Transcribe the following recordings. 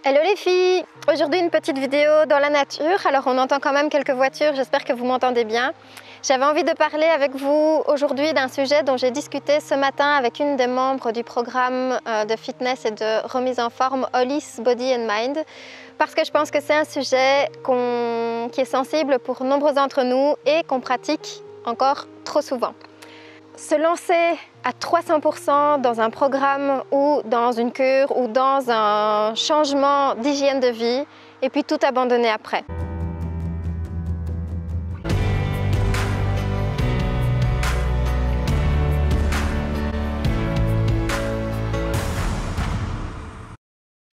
Hello les filles! Aujourd'hui une petite vidéo dans la nature. Alors on entend quand même quelques voitures, j'espère que vous m'entendez bien. J'avais envie de parler avec vous aujourd'hui d'un sujet dont j'ai discuté ce matin avec une des membres du programme de fitness et de remise en forme Hollis Body and Mind, parce que je pense que c'est un sujet qui est sensible pour nombreux d'entre nous et qu'on pratique encore trop souvent. Se lancer à 300% dans un programme ou dans une cure ou dans un changement d'hygiène de vie et puis tout abandonner après.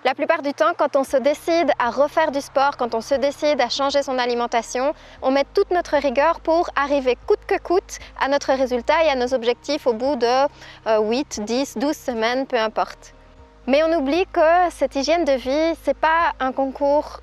La plupart du temps, quand on se décide à refaire du sport, quand on se décide à changer son alimentation, on met toute notre rigueur pour arriver coûte que coûte à notre résultat et à nos objectifs au bout de 8, 10, 12 semaines, peu importe. Mais on oublie que cette hygiène de vie, c'est pas un concours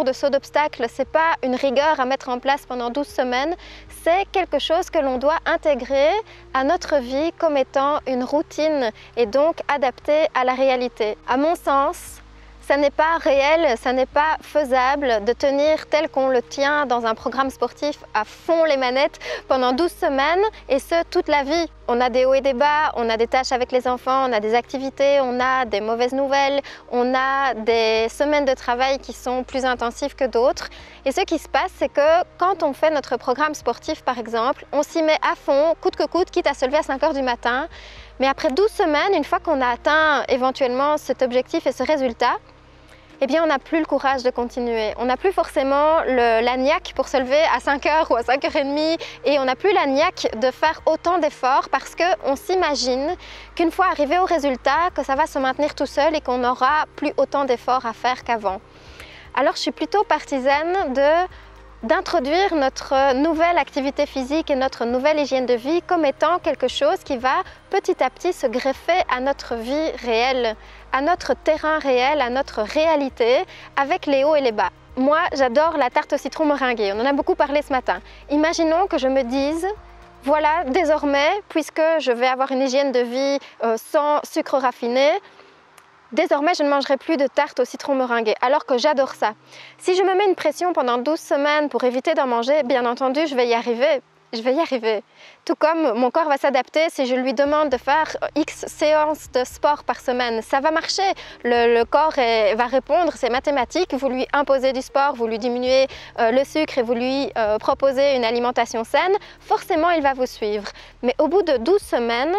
de saut d'obstacles, c'est pas une rigueur à mettre en place pendant 12 semaines, c'est quelque chose que l'on doit intégrer à notre vie comme étant une routine et donc adapté à la réalité. À mon sens, ça n'est pas réel, ça n'est pas faisable de tenir tel qu'on le tient dans un programme sportif à fond les manettes pendant 12 semaines et ce, toute la vie. On a des hauts et des bas, on a des tâches avec les enfants, on a des activités, on a des mauvaises nouvelles, on a des semaines de travail qui sont plus intensives que d'autres. Et ce qui se passe, c'est que quand on fait notre programme sportif par exemple, on s'y met à fond, coûte que coûte, quitte à se lever à 5 h du matin. Mais après 12 semaines, une fois qu'on a atteint éventuellement cet objectif et ce résultat, eh bien on n'a plus le courage de continuer. On n'a plus forcément la niaque pour se lever à 5 h ou à 5 h 30 et on n'a plus la niaque de faire autant d'efforts parce qu'on s'imagine qu'une fois arrivé au résultat, que ça va se maintenir tout seul et qu'on n'aura plus autant d'efforts à faire qu'avant. Alors je suis plutôt partisane d'introduire notre nouvelle activité physique et notre nouvelle hygiène de vie comme étant quelque chose qui va petit à petit se greffer à notre vie réelle, à notre terrain réel, à notre réalité, avec les hauts et les bas. Moi, j'adore la tarte au citron meringuée, on en a beaucoup parlé ce matin. Imaginons que je me dise, voilà, désormais, puisque je vais avoir une hygiène de vie sans sucre raffiné, désormais, je ne mangerai plus de tarte au citron meringuée, alors que j'adore ça. Si je me mets une pression pendant 12 semaines pour éviter d'en manger, bien entendu, je vais y arriver. Je vais y arriver. Tout comme mon corps va s'adapter si je lui demande de faire X séances de sport par semaine. Ça va marcher. Le corps va répondre, c'est mathématique. Vous lui imposez du sport, vous lui diminuez le sucre et vous lui proposez une alimentation saine. Forcément, il va vous suivre. Mais au bout de 12 semaines,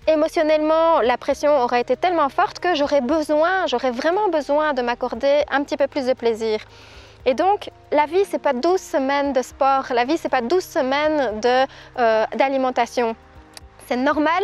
émotionnellement, la pression aura été tellement forte que j'aurai vraiment besoin de m'accorder un petit peu plus de plaisir. Et donc, la vie, c'est pas 12 semaines de sport, la vie, c'est pas 12 semaines d'alimentation. C'est normal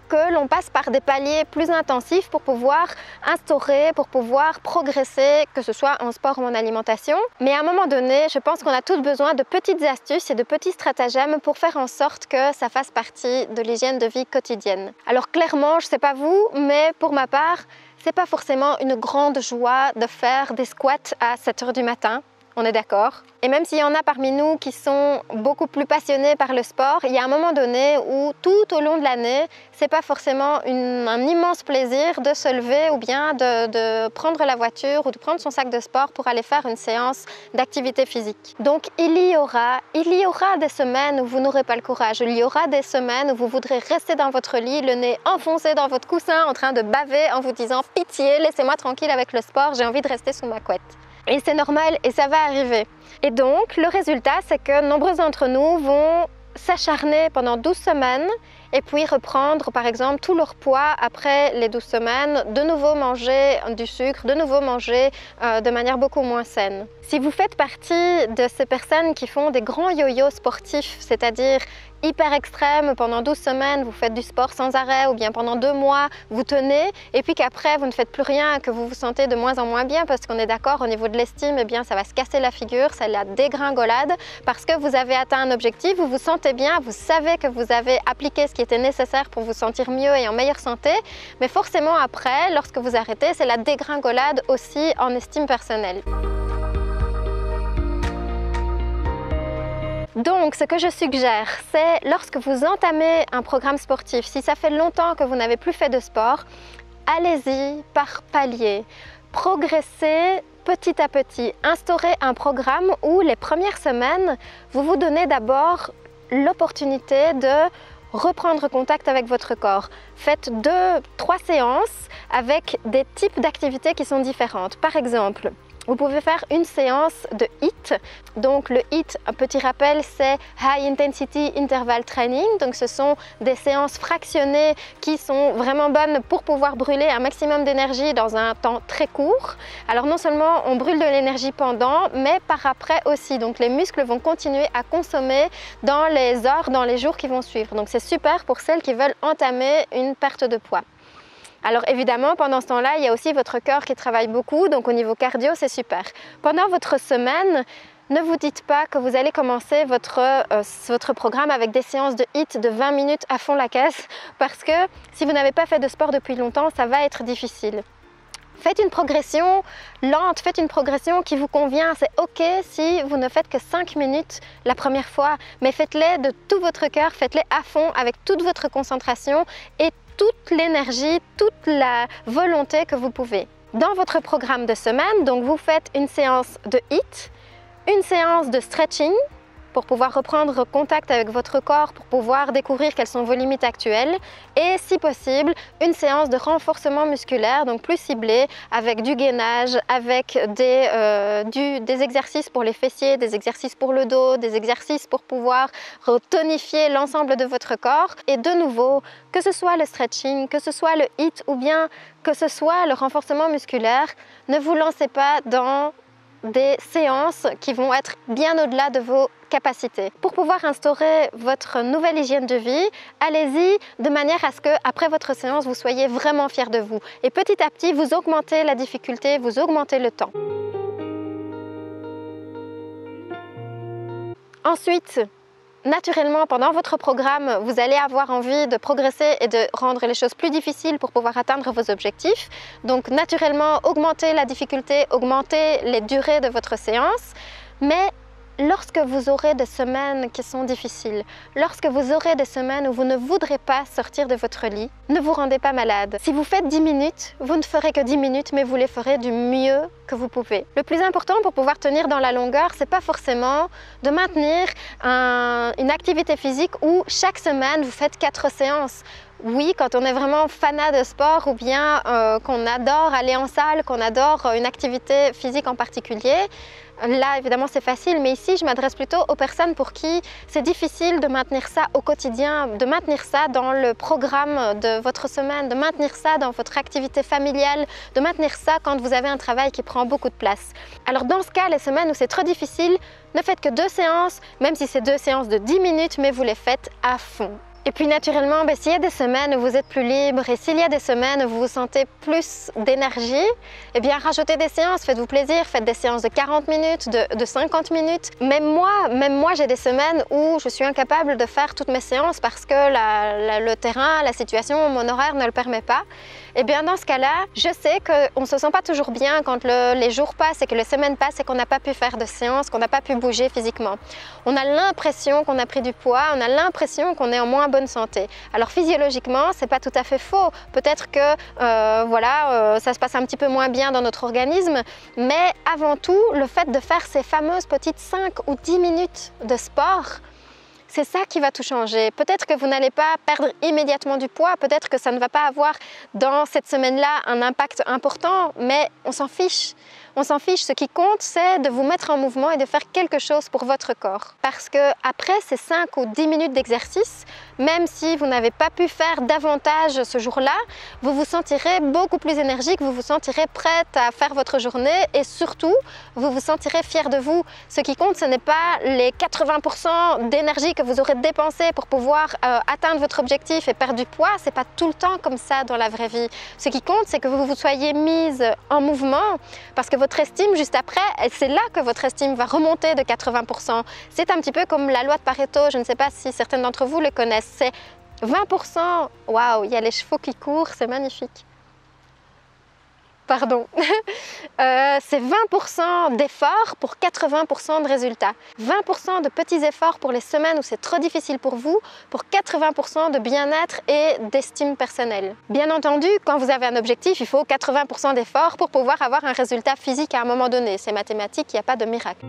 que l'on passe par des paliers plus intensifs pour pouvoir instaurer, pour pouvoir progresser, que ce soit en sport ou en alimentation. Mais à un moment donné, je pense qu'on a tous besoin de petites astuces et de petits stratagèmes pour faire en sorte que ça fasse partie de l'hygiène de vie quotidienne. Alors clairement, je sais pas vous, mais pour ma part, c'est pas forcément une grande joie de faire des squats à 7 h du matin. On est d'accord. Et même s'il y en a parmi nous qui sont beaucoup plus passionnés par le sport, il y a un moment donné où tout au long de l'année, c'est pas forcément un immense plaisir de se lever ou bien de prendre la voiture ou de prendre son sac de sport pour aller faire une séance d'activité physique. Donc il y aura des semaines où vous n'aurez pas le courage. Il y aura des semaines où vous voudrez rester dans votre lit, le nez enfoncé dans votre coussin, en train de baver en vous disant « Pitié, laissez-moi tranquille avec le sport, j'ai envie de rester sous ma couette ». Et c'est normal et ça va arriver. Et donc, le résultat, c'est que nombreux d'entre nous vont s'acharner pendant 12 semaines et puis reprendre par exemple tout leur poids après les 12 semaines, de nouveau manger du sucre, de nouveau manger de manière beaucoup moins saine. Si vous faites partie de ces personnes qui font des grands yo-yo sportifs, c'est-à-dire hyper extrême, pendant 12 semaines vous faites du sport sans arrêt ou bien pendant 2 mois vous tenez et puis qu'après vous ne faites plus rien, que vous vous sentez de moins en moins bien parce qu'on est d'accord au niveau de l'estime, eh bien ça va se casser la figure, c'est la dégringolade parce que vous avez atteint un objectif, vous vous sentez bien, vous savez que vous avez appliqué ce qui était nécessaire pour vous sentir mieux et en meilleure santé, mais forcément après, lorsque vous arrêtez, c'est la dégringolade aussi en estime personnelle. Donc, ce que je suggère, c'est lorsque vous entamez un programme sportif, si ça fait longtemps que vous n'avez plus fait de sport, allez-y par palier. progressez petit à petit. Instaurez un programme où les premières semaines, vous vous donnez d'abord l'opportunité de reprendre contact avec votre corps. Faites 2-3 séances avec des types d'activités qui sont différentes. Par exemple, vous pouvez faire une séance de HIIT. Donc le HIIT, un petit rappel, c'est High Intensity Interval Training. Donc ce sont des séances fractionnées qui sont vraiment bonnes pour pouvoir brûler un maximum d'énergie dans un temps très court. Alors non seulement on brûle de l'énergie pendant, mais par après aussi. Donc les muscles vont continuer à consommer dans les heures, dans les jours qui vont suivre. Donc c'est super pour celles qui veulent entamer une perte de poids. Alors évidemment, pendant ce temps-là, il y a aussi votre cœur qui travaille beaucoup, donc au niveau cardio, c'est super. Pendant votre semaine, ne vous dites pas que vous allez commencer votre programme avec des séances de HIIT de 20 minutes à fond la caisse, parce que si vous n'avez pas fait de sport depuis longtemps, ça va être difficile. Faites une progression lente, faites une progression qui vous convient. C'est ok si vous ne faites que 5 minutes la première fois, mais faites-les de tout votre cœur, faites-les à fond avec toute votre concentration et toute l'énergie, toute la volonté que vous pouvez. Dans votre programme de semaine, donc vous faites une séance de HIIT, une séance de stretching pour pouvoir reprendre contact avec votre corps, pour pouvoir découvrir quelles sont vos limites actuelles et si possible, une séance de renforcement musculaire, donc plus ciblée avec du gainage, avec des exercices pour les fessiers, des exercices pour le dos, des exercices pour pouvoir tonifier l'ensemble de votre corps. Et de nouveau, que ce soit le stretching, que ce soit le HIIT ou bien que ce soit le renforcement musculaire, ne vous lancez pas dans des séances qui vont être bien au-delà de vos capacités. Pour pouvoir instaurer votre nouvelle hygiène de vie, allez-y de manière à ce que après votre séance, vous soyez vraiment fiers de vous. Et petit à petit, vous augmentez la difficulté, vous augmentez le temps. Ensuite, naturellement, pendant votre programme, vous allez avoir envie de progresser et de rendre les choses plus difficiles pour pouvoir atteindre vos objectifs. Donc, naturellement, augmentez la difficulté, augmentez les durées de votre séance. Mais lorsque vous aurez des semaines qui sont difficiles, lorsque vous aurez des semaines où vous ne voudrez pas sortir de votre lit, ne vous rendez pas malade. Si vous faites 10 minutes, vous ne ferez que 10 minutes, mais vous les ferez du mieux que vous pouvez. Le plus important pour pouvoir tenir dans la longueur, c'est pas forcément de maintenir une activité physique où chaque semaine vous faites 4 séances. Oui, quand on est vraiment fanat de sport ou bien qu'on adore aller en salle, qu'on adore une activité physique en particulier, là évidemment c'est facile, mais ici je m'adresse plutôt aux personnes pour qui c'est difficile de maintenir ça au quotidien, de maintenir ça dans le programme de votre semaine, de maintenir ça dans votre activité familiale, de maintenir ça quand vous avez un travail qui prend beaucoup de place. Alors dans ce cas, les semaines où c'est trop difficile, ne faites que 2 séances, même si c'est 2 séances de 10 minutes, mais vous les faites à fond. Et puis naturellement, s'il y a des semaines où vous êtes plus libre et s'il y a des semaines où vous vous sentez plus d'énergie, eh bien rajoutez des séances, faites-vous plaisir, faites des séances de 40 minutes, de 50 minutes. Même moi j'ai des semaines où je suis incapable de faire toutes mes séances parce que le terrain, la situation, mon horaire ne le permet pas. Et bien dans ce cas-là, je sais qu'on ne se sent pas toujours bien quand les jours passent et que les semaines passent et qu'on n'a pas pu faire de séances, qu'on n'a pas pu bouger physiquement. On a l'impression qu'on a pris du poids, on a l'impression qu'on est en moins bonne santé. Alors physiologiquement, c'est pas tout à fait faux. Peut-être que ça se passe un petit peu moins bien dans notre organisme, mais avant tout, le fait de faire ces fameuses petites 5 ou 10 minutes de sport, c'est ça qui va tout changer. Peut-être que vous n'allez pas perdre immédiatement du poids, peut-être que ça ne va pas avoir dans cette semaine-là un impact important, mais on s'en fiche. On s'en fiche, ce qui compte, c'est de vous mettre en mouvement et de faire quelque chose pour votre corps. Parce que après ces 5 ou 10 minutes d'exercice, même si vous n'avez pas pu faire davantage ce jour-là, vous vous sentirez beaucoup plus énergique, vous vous sentirez prête à faire votre journée et surtout, vous vous sentirez fier de vous. Ce qui compte, ce n'est pas les 80% d'énergie que vous aurez dépensé pour pouvoir atteindre votre objectif et perdre du poids. C'est pas tout le temps comme ça dans la vraie vie. Ce qui compte, c'est que vous vous soyez mise en mouvement parce que votre estime juste après, c'est là que votre estime va remonter de 80%. C'est un petit peu comme la loi de Pareto, je ne sais pas si certains d'entre vous le connaissent. C'est 20%, waouh, il y a les chevaux qui courent, c'est magnifique. pardon. C'est 20% d'efforts pour 80% de résultats. 20% de petits efforts pour les semaines où c'est trop difficile pour vous, pour 80% de bien-être et d'estime personnelle. Bien entendu, quand vous avez un objectif, il faut 80% d'efforts pour pouvoir avoir un résultat physique à un moment donné. C'est mathématique, il n'y a pas de miracle.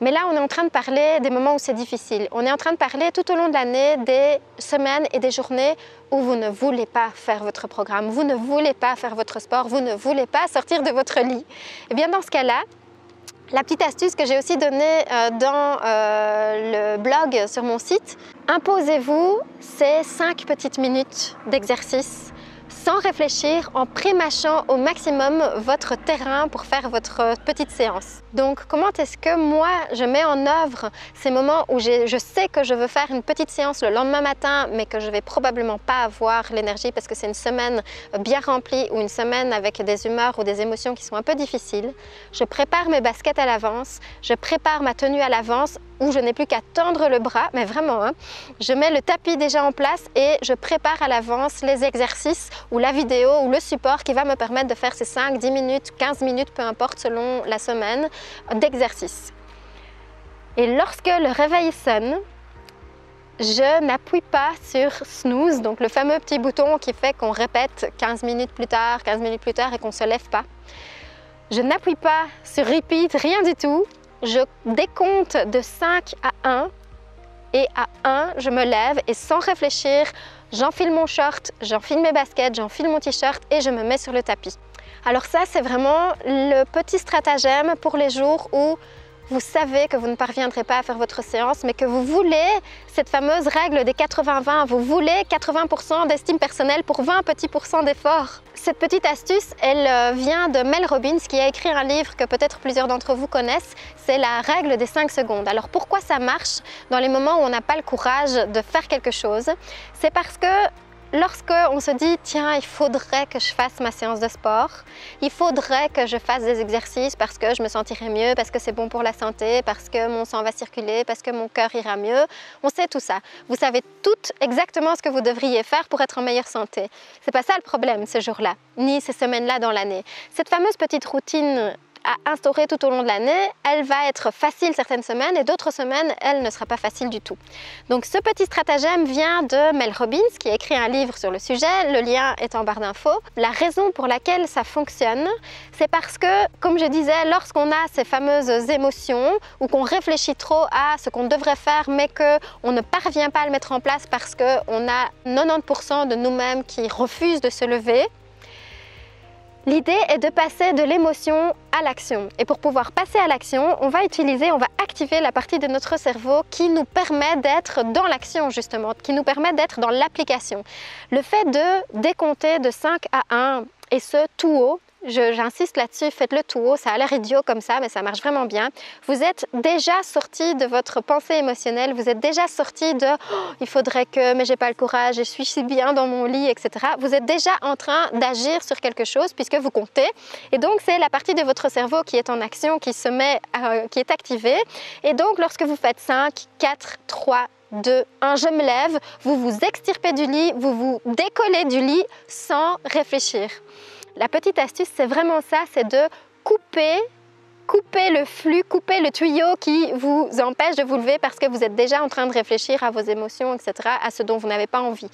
Mais là, on est en train de parler des moments où c'est difficile. On est en train de parler tout au long de l'année des semaines et des journées où vous ne voulez pas faire votre programme, vous ne voulez pas faire votre sport, vous ne voulez pas sortir de votre lit. Et bien dans ce cas-là, la petite astuce que j'ai aussi donnée dans le blog sur mon site, imposez-vous ces 5 petites minutes d'exercice sans réfléchir, en pré-mâchant au maximum votre terrain pour faire votre petite séance. Donc comment est-ce que moi je mets en œuvre ces moments où je sais que je veux faire une petite séance le lendemain matin mais que je vais probablement pas avoir l'énergie parce que c'est une semaine bien remplie ou une semaine avec des humeurs ou des émotions qui sont un peu difficiles. Je prépare mes baskets à l'avance, je prépare ma tenue à l'avance où je n'ai plus qu'à tendre le bras, mais vraiment, hein, je mets le tapis déjà en place et je prépare à l'avance les exercices ou la vidéo ou le support qui va me permettre de faire ces 5, 10 minutes, 15 minutes, peu importe selon la semaine, d'exercice. Et lorsque le réveil sonne, je n'appuie pas sur snooze, donc le fameux petit bouton qui fait qu'on répète 15 minutes plus tard et qu'on ne se lève pas. Je n'appuie pas sur repeat, rien du tout. Je décompte de 5 à 1 et à 1, je me lève et sans réfléchir, j'enfile mon short, j'enfile mes baskets, j'enfile mon t-shirt et je me mets sur le tapis. Alors ça, c'est vraiment le petit stratagème pour les jours où vous savez que vous ne parviendrez pas à faire votre séance, mais que vous voulez cette fameuse règle des 80-20. Vous voulez 80% d'estime personnelle pour 20 petits % d'effort. Cette petite astuce, elle vient de Mel Robbins qui a écrit un livre que peut-être plusieurs d'entre vous connaissent. C'est la règle des 5 secondes. Alors pourquoi ça marche dans les moments où on n'a pas le courage de faire quelque chose? C'est parce que lorsqu'on se dit « tiens, il faudrait que je fasse ma séance de sport, il faudrait que je fasse des exercices parce que je me sentirai mieux, parce que c'est bon pour la santé, parce que mon sang va circuler, parce que mon cœur ira mieux », on sait tout ça. Vous savez toutes exactement ce que vous devriez faire pour être en meilleure santé. C'est pas ça le problème ce jour-là, ni ces semaines-là dans l'année. Cette fameuse petite routine à instaurer tout au long de l'année, elle va être facile certaines semaines et d'autres semaines, elle ne sera pas facile du tout. Donc ce petit stratagème vient de Mel Robbins qui a écrit un livre sur le sujet, le lien est en barre d'infos. La raison pour laquelle ça fonctionne, c'est parce que, comme je disais, lorsqu'on a ces fameuses émotions ou qu'on réfléchit trop à ce qu'on devrait faire mais qu'on ne parvient pas à le mettre en place parce qu'on a 90% de nous-mêmes qui refusent de se lever, l'idée est de passer de l'émotion à l'action. Et pour pouvoir passer à l'action, on va activer la partie de notre cerveau qui nous permet d'être dans l'action justement, qui nous permet d'être dans l'application. Le fait de décompter de 5 à 1 et ce tout haut, j'insiste là-dessus, faites-le tout haut, ça a l'air idiot comme ça, mais ça marche vraiment bien. Vous êtes déjà sorti de votre pensée émotionnelle, vous êtes déjà sorti de oh, « il faudrait que, mais j'ai pas le courage, je suis si bien dans mon lit, etc. » Vous êtes déjà en train d'agir sur quelque chose puisque vous comptez. Et donc, c'est la partie de votre cerveau qui est en action, qui est activée. Et donc, lorsque vous faites 5, 4, 3, 2, 1, je me lève, vous vous extirpez du lit, vous vous décollez du lit sans réfléchir. La petite astuce, c'est vraiment ça, c'est de couper le flux, couper le tuyau qui vous empêche de vous lever parce que vous êtes déjà en train de réfléchir à vos émotions, etc., à ce dont vous n'avez pas envie.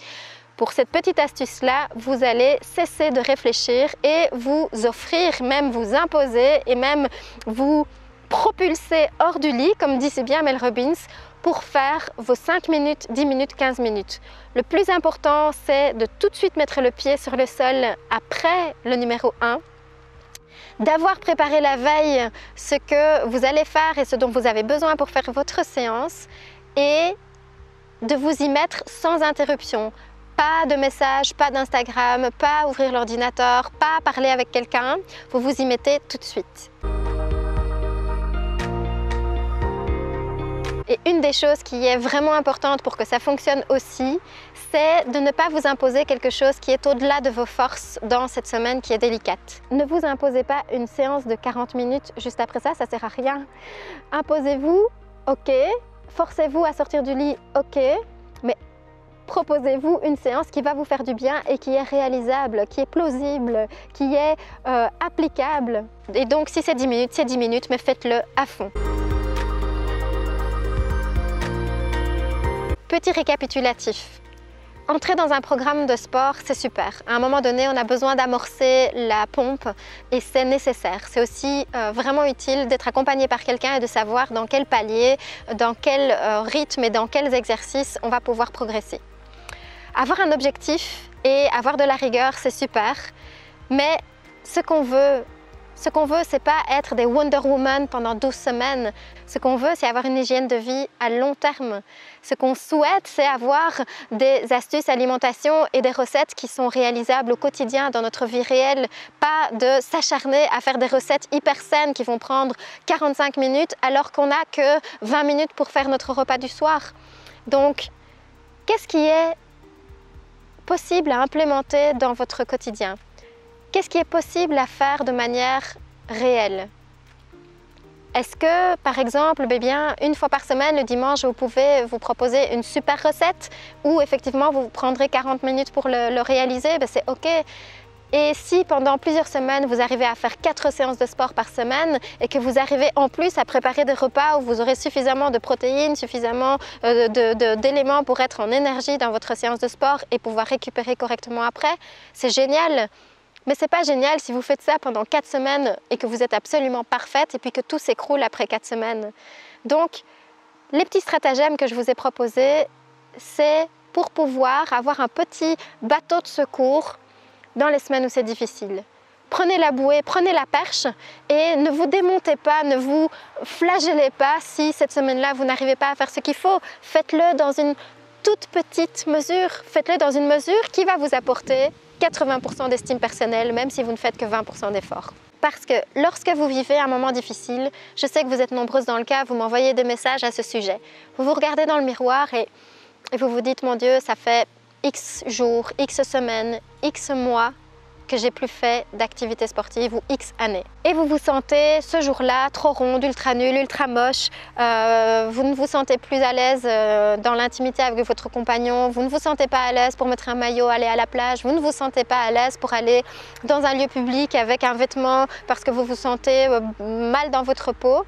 Pour cette petite astuce-là, vous allez cesser de réfléchir et vous offrir, même vous imposer et même vous propulser hors du lit, comme dit si bien Mel Robbins, pour faire vos 5 minutes, 10 minutes, 15 minutes. Le plus important, c'est de tout de suite mettre le pied sur le sol après le numéro 1, d'avoir préparé la veille ce que vous allez faire et ce dont vous avez besoin pour faire votre séance et de vous y mettre sans interruption. Pas de message, pas d'Instagram, pas ouvrir l'ordinateur, pas parler avec quelqu'un, vous vous y mettez tout de suite. Et une des choses qui est vraiment importante pour que ça fonctionne aussi, c'est de ne pas vous imposer quelque chose qui est au-delà de vos forces dans cette semaine qui est délicate. Ne vous imposez pas une séance de 40 minutes juste après ça, ça ne sert à rien. Imposez-vous, ok, forcez-vous à sortir du lit, ok, mais proposez-vous une séance qui va vous faire du bien et qui est réalisable, qui est plausible, qui est applicable. Et donc si c'est 10 minutes, c'est 10 minutes, mais faites-le à fond. Petit récapitulatif. Entrer dans un programme de sport, c'est super. À un moment donné, on a besoin d'amorcer la pompe et c'est nécessaire. C'est aussi vraiment utile d'être accompagné par quelqu'un et de savoir dans quel palier, dans quel rythme et dans quels exercices on va pouvoir progresser. Avoir un objectif et avoir de la rigueur, c'est super. Mais ce qu'on veut, c'est pas être des Wonder Woman pendant 12 semaines. Ce qu'on veut, c'est avoir une hygiène de vie à long terme. Ce qu'on souhaite, c'est avoir des astuces alimentation et des recettes qui sont réalisables au quotidien dans notre vie réelle. Pas de s'acharner à faire des recettes hyper saines qui vont prendre 45 minutes alors qu'on n'a que 20 minutes pour faire notre repas du soir. Donc, qu'est-ce qui est possible à implémenter dans votre quotidien? Qu'est-ce qui est possible à faire de manière réelle? Est-ce que, par exemple, une fois par semaine, le dimanche, vous pouvez vous proposer une super recette ou effectivement vous prendrez 40 minutes pour le réaliser? C'est OK. Et si pendant plusieurs semaines, vous arrivez à faire 4 séances de sport par semaine et que vous arrivez en plus à préparer des repas où vous aurez suffisamment de protéines, suffisamment d'éléments pour être en énergie dans votre séance de sport et pouvoir récupérer correctement après, c'est génial. Mais ce n'est pas génial si vous faites ça pendant 4 semaines et que vous êtes absolument parfaite et puis que tout s'écroule après 4 semaines. Donc, les petits stratagèmes que je vous ai proposés, c'est pour pouvoir avoir un petit bateau de secours dans les semaines où c'est difficile. Prenez la bouée, prenez la perche et ne vous démontez pas, ne vous flagellez pas si cette semaine-là vous n'arrivez pas à faire ce qu'il faut. Faites-le dans une toute petite mesure, faites-le dans une mesure qui va vous apporter 80% d'estime personnelle, même si vous ne faites que 20% d'efforts. Parce que lorsque vous vivez un moment difficile, je sais que vous êtes nombreuses dans le cas, vous m'envoyez des messages à ce sujet. Vous vous regardez dans le miroir et vous vous dites, mon Dieu, ça fait X jours, X semaines, X mois que j'ai plus fait d'activité sportive ou X années. Et vous vous sentez ce jour-là trop ronde, ultra nulle, ultra moche, vous ne vous sentez plus à l'aise dans l'intimité avec votre compagnon, vous ne vous sentez pas à l'aise pour mettre un maillot, aller à la plage, vous ne vous sentez pas à l'aise pour aller dans un lieu public avec un vêtement parce que vous vous sentez mal dans votre peau.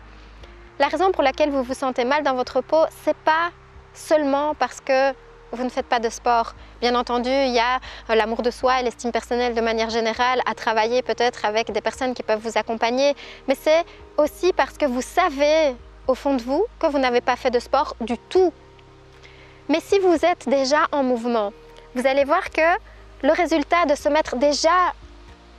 La raison pour laquelle vous vous sentez mal dans votre peau, c'est pas seulement parce que vous ne faites pas de sport. Bien entendu, il y a l'amour de soi et l'estime personnelle de manière générale à travailler peut-être avec des personnes qui peuvent vous accompagner, mais c'est aussi parce que vous savez au fond de vous que vous n'avez pas fait de sport du tout. Mais si vous êtes déjà en mouvement, vous allez voir que le résultat de se mettre déjà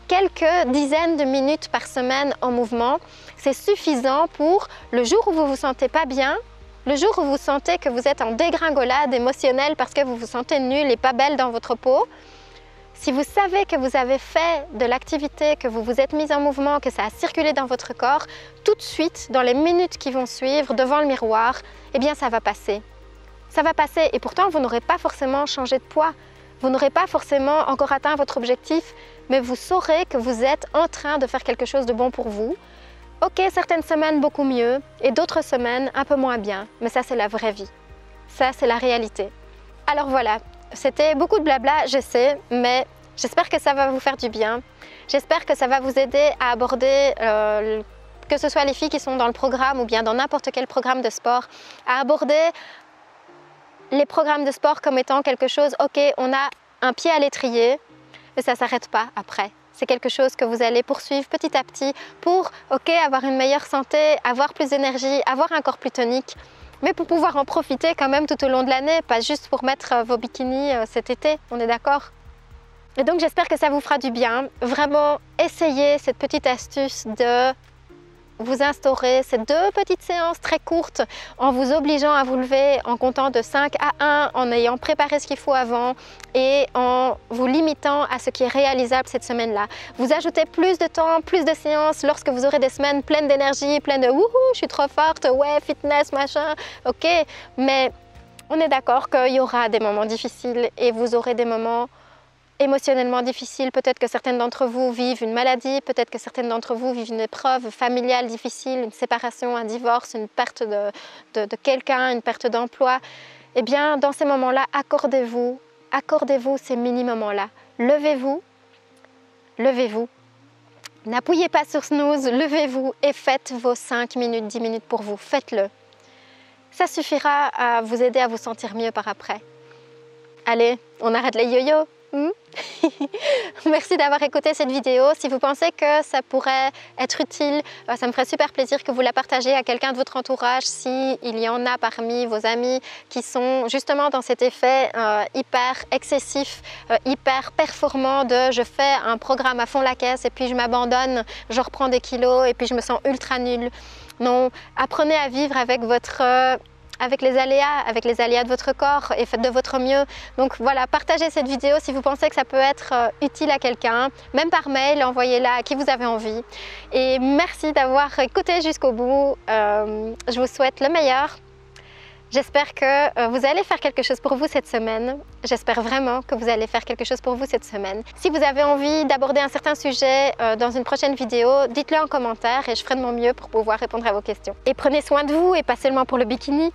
quelques dizaines de minutes par semaine en mouvement, c'est suffisant pour le jour où vous ne vous sentez pas bien, le jour où vous sentez que vous êtes en dégringolade émotionnelle parce que vous vous sentez nulle et pas belle dans votre peau, si vous savez que vous avez fait de l'activité, que vous vous êtes mise en mouvement, que ça a circulé dans votre corps, tout de suite, dans les minutes qui vont suivre, devant le miroir, eh bien ça va passer. Ça va passer et pourtant vous n'aurez pas forcément changé de poids, vous n'aurez pas forcément encore atteint votre objectif, mais vous saurez que vous êtes en train de faire quelque chose de bon pour vous. Ok, certaines semaines beaucoup mieux et d'autres semaines un peu moins bien, mais ça c'est la vraie vie. Ça c'est la réalité. Alors voilà, c'était beaucoup de blabla, je sais, mais j'espère que ça va vous faire du bien. J'espère que ça va vous aider à aborder, que ce soit les filles qui sont dans le programme ou bien dans n'importe quel programme de sport, à aborder les programmes de sport comme étant quelque chose, ok, on a un pied à l'étrier, mais ça ne s'arrête pas après. C'est quelque chose que vous allez poursuivre petit à petit pour avoir une meilleure santé, avoir plus d'énergie, avoir un corps plus tonique, mais pour pouvoir en profiter quand même tout au long de l'année, pas juste pour mettre vos bikinis cet été, on est d'accord? Et donc j'espère que ça vous fera du bien. Vraiment, essayez cette petite astuce de vous instaurer ces 2 petites séances très courtes en vous obligeant à vous lever en comptant de 5 à 1, en ayant préparé ce qu'il faut avant et en vous limitant à ce qui est réalisable cette semaine-là. Vous ajoutez plus de temps, plus de séances lorsque vous aurez des semaines pleines d'énergie, pleines de « wouhou, je suis trop forte, ouais, fitness, machin », ok, mais on est d'accord qu'il y aura des moments difficiles et vous aurez des moments émotionnellement difficile. Peut-être que certaines d'entre vous vivent une maladie, peut-être que certaines d'entre vous vivent une épreuve familiale difficile, une séparation, un divorce, une perte de quelqu'un, une perte d'emploi. eh bien dans ces moments-là, accordez-vous ces mini-moments-là. Levez-vous, levez-vous. N'appuyez pas sur snooze, levez-vous et faites vos 5 minutes, 10 minutes pour vous. Faites-le. Ça suffira à vous aider à vous sentir mieux par après. Allez, on arrête les yo-yo. Merci d'avoir écouté cette vidéo. Si vous pensez que ça pourrait être utile, ça me ferait super plaisir que vous la partagiez à quelqu'un de votre entourage, s'il y en a parmi vos amis qui sont justement dans cet effet hyper excessif, hyper performant de je fais un programme à fond la caisse et puis je m'abandonne, je reprends des kilos et puis je me sens ultra nulle. Non, apprenez à vivre avec avec les aléas de votre corps et faites de votre mieux. Donc voilà, partagez cette vidéo si vous pensez que ça peut être utile à quelqu'un, même par mail, envoyez-la à qui vous avez envie. Et merci d'avoir écouté jusqu'au bout. Je vous souhaite le meilleur. J'espère que vous allez faire quelque chose pour vous cette semaine. J'espère vraiment que vous allez faire quelque chose pour vous cette semaine. Si vous avez envie d'aborder un certain sujet dans une prochaine vidéo, dites-le en commentaire et je ferai de mon mieux pour pouvoir répondre à vos questions. Et prenez soin de vous et pas seulement pour le bikini.